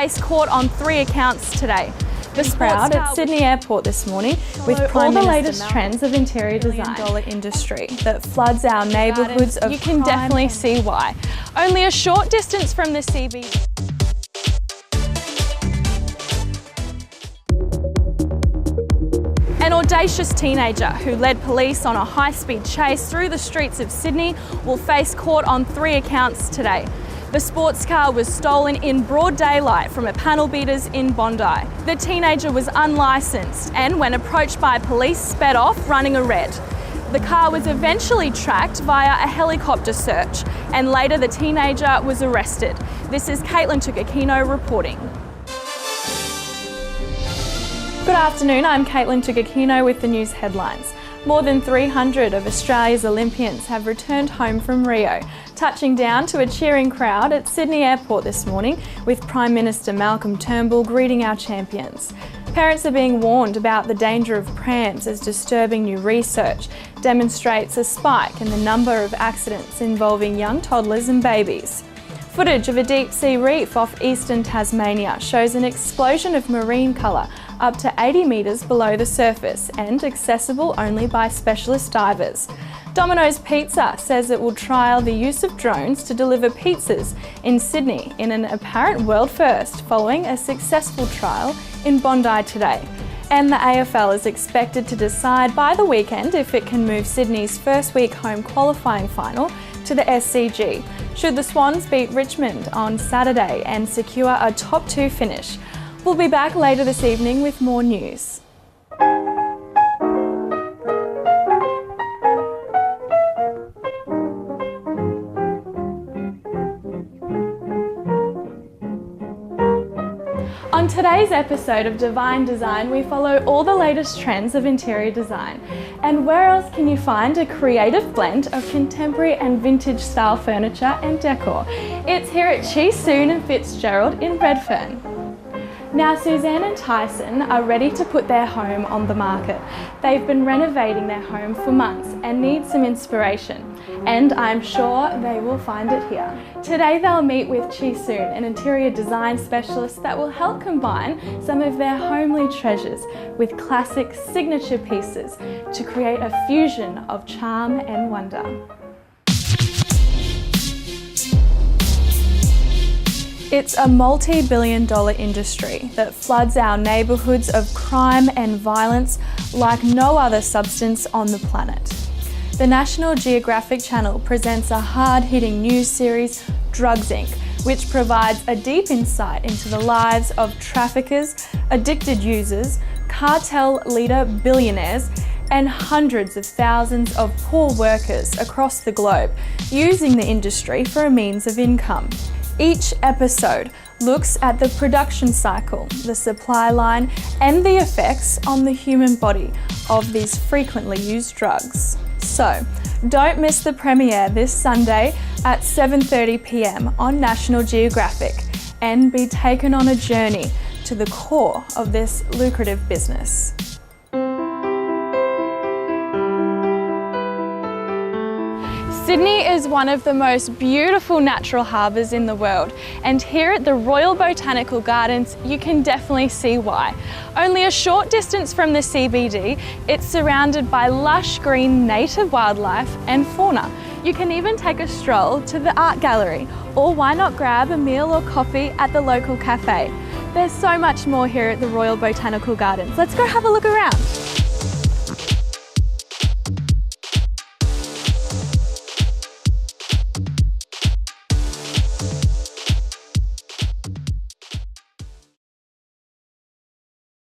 face court on 3 accounts today. The crowd at Sydney Airport this morning with all the latest trends of interior design. $1 industry that floods our neighbourhoods of. You can definitely see why. Only a short distance from the CBD. An audacious teenager who led police on a high-speed chase through the streets of Sydney will face court on 3 accounts today. The sports car was stolen in broad daylight from a panel beaters in Bondi. The teenager was unlicensed and, when approached by police, sped off running a red. The car was eventually tracked via a helicopter search, and later the teenager was arrested. This is Kaitlan Tukukino reporting. Good afternoon, I'm Kaitlan Tukukino with the news headlines. More than 300 of Australia's Olympians have returned home from Rio, touching down to a cheering crowd at Sydney Airport this morning, with Prime Minister Malcolm Turnbull greeting our champions. Parents are being warned about the danger of prams as disturbing new research demonstrates a spike in the number of accidents involving young toddlers and babies. Footage of a deep-sea reef off eastern Tasmania shows an explosion of marine colour up to 80 metres below the surface and accessible only by specialist divers. Domino's Pizza says it will trial the use of drones to deliver pizzas in Sydney in an apparent world first following a successful trial in Bondi today. And the AFL is expected to decide by the weekend if it can move Sydney's first week home qualifying final to the SCG, should the Swans beat Richmond on Saturday and secure a top 2 finish. We'll be back later this evening with more news. On today's episode of Divine Design, we follow all the latest trends of interior design. And where else can you find a creative blend of contemporary and vintage style furniture and decor? It's here at Chi Soon and Fitzgerald in Redfern. Now, Suzanne and Tyson are ready to put their home on the market. They've been renovating their home for months and need some inspiration, and I'm sure they will find it here. Today they'll meet with Chi Soon, an interior design specialist that will help combine some of their homely treasures with classic signature pieces to create a fusion of charm and wonder. It's a multi-billion-dollar industry that floods our neighbourhoods of crime and violence like no other substance on the planet. The National Geographic Channel presents a hard-hitting news series, Drugs Inc., which provides a deep insight into the lives of traffickers, addicted users, cartel leader billionaires, and hundreds of thousands of poor workers across the globe using the industry for a means of income. Each episode looks at the production cycle, the supply line, and the effects on the human body of these frequently used drugs. So, don't miss the premiere this Sunday at 7:30 p.m. on National Geographic and be taken on a journey to the core of this lucrative business. Sydney is one of the most beautiful natural harbours in the world, and here at the Royal Botanical Gardens you can definitely see why. Only a short distance from the CBD, it's surrounded by lush green native wildlife and fauna. You can even take a stroll to the art gallery, or why not grab a meal or coffee at the local cafe. There's so much more here at the Royal Botanical Gardens. Let's go have a look around.